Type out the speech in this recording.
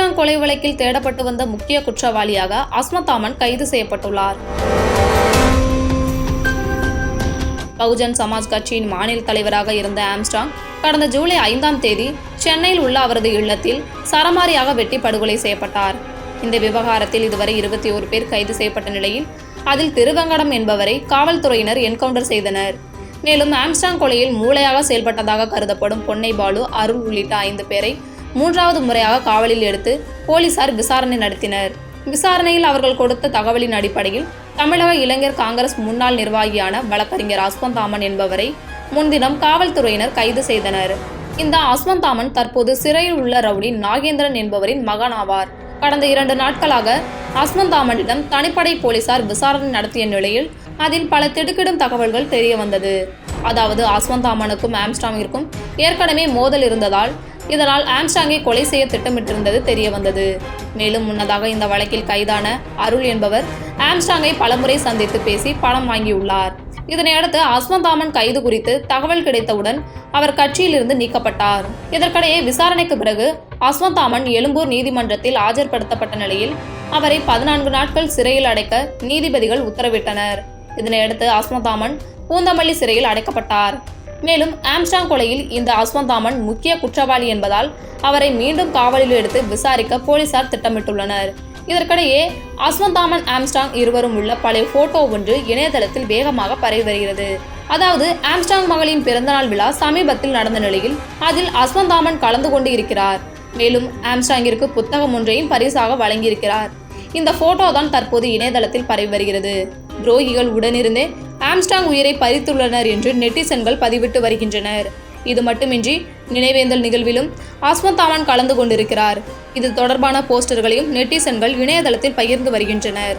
Armstrong கொலை வழக்கில் தேடப்பட்டு வந்த முக்கிய குற்றவாளியாக அஸ்மத் தாமன் கைது செய்யப்பட்டுள்ளார். பகுஜன் சமாஜ் கட்சியின் மாநில தலைவராக இருந்த ஆம்ஸ்ட்ராங் கடந்த ஜூலை 5ஆம் தேதி சென்னையில் உள்ள அவரது இல்லத்தில் சரமாரியாக வெட்டி படுகொலை செய்யப்பட்டார். இந்த விவகாரத்தில் இதுவரை 21 பேர் கைது செய்யப்பட்ட நிலையில் அதில் திருவெங்கடம் என்பவரை காவல்துறையினர் என்கவுண்டர் செய்தனர். மேலும் ஆம்ஸ்ட்ராங் கொலையில் மூளையாக செயல்பட்டதாக கருதப்படும் பொன்னை பாலு, அருள் உள்ளிட்ட 5 பேரை 3வது முறையாக காவலில் எடுத்து போலீசார் விசாரணை நடத்தினர். விசாரணையில் அவர்கள் கொடுத்த தகவலின் அடிப்படையில் தமிழக இளைஞர் காங்கிரஸ் முன்னாள் நிர்வாகியான வழக்கறிஞர் அஸ்மத் தாமன் என்பவரை முன்தினம் காவல்துறையினர் கைது செய்தனர். இந்த அஸ்மத் தாமன் தற்போது சிறையில் உள்ள ரவுடி நாகேந்திரன் என்பவரின் மகன் ஆவார். கடந்த 2 நாட்களாக அஸ்மத் தாமனிடம் தனிப்படை போலீசார் விசாரணை நடத்திய நிலையில் அதில் பல திடுக்கிடும் தகவல்கள் தெரிய வந்தது. அதாவது அஸ்மத் தாமனுக்கும் ஆம்ஸ்ட்ராங்கிற்கும் ஏற்கனவே மோதல் இருந்ததால் இதனால் ஆம்ஸ்ட்ராங்கை கொலை செய்ய திட்டமிட்டிருந்தது தெரிய வந்தது. மேலும் முன்னதாக இந்த வழக்கில் கைதான அருள் என்பவர் ஆம்ஸ்ட்ராங்கை பலமுறை சந்தித்து பேசி பணம் வாங்கியுள்ளார். இதனையடுத்து அஸ்மத் தாமன் கைது குறித்து தகவல் கிடைத்தவுடன் அவர் கட்சியிலிருந்து நீக்கப்பட்டார். இதற்கிடையே விசாரணைக்கு பிறகு அஸ்மத் தாமன் எழும்பூர் நீதிமன்றத்தில் ஆஜர்படுத்தப்பட்ட நிலையில் அவரை 14 நாட்கள் சிறையில் அடைக்க நீதிபதிகள் உத்தரவிட்டனர். இதனையடுத்து அஸ்மத் தாமன் பூந்தமல்லி சிறையில் அடைக்கப்பட்டார். மேலும் ஆம்ஸ்ட்ராங் கொலையில் இந்த அஸ்மத் தாமன் முக்கிய குற்றவாளி என்பதால் அவரை மீண்டும் காவலில் எடுத்து விசாரிக்க போலீசார் திட்டமிட்டுள்ளனர். இதற்கிடையே அஸ்மத் தாமன் ஆம்ஸ்ட்ராங் இருவரும் உள்ள பழைய போட்டோ ஒன்று இணையதளத்தில் வேகமாக பரவி வருகிறது. அதாவது ஆம்ஸ்ட்ராங் மகளின் பிறந்தநாள் விழா சமீபத்தில் நடந்த நிலையில் அதில் அஸ்மத் தாமன் கலந்து கொண்டு இருக்கிறார். மேலும் ஆம்ஸ்ட்ராங்கிற்கு புத்தகம் ஒன்றையும் பரிசாக வழங்கியிருக்கிறார். இந்த போட்டோ தான் தற்போது இணையதளத்தில் பரவி வருகிறது. துரோகிகள் உடனிருந்தே ஆம்ஸ்ட்ராங் உயிரை பறித்துள்ளனர் என்று நெட்டிசன்கள் பதிவிட்டு வருகின்றனர். இது மட்டுமின்றி நினைவேந்தல் நிகழ்விலும் அஸ்மத் தாமன் கலந்து கொண்டிருக்கிறார். இது தொடர்பான போஸ்டர்களையும் நெட்டிசன்கள் இணையதளத்தில் பகிர்ந்து வருகின்றனர்.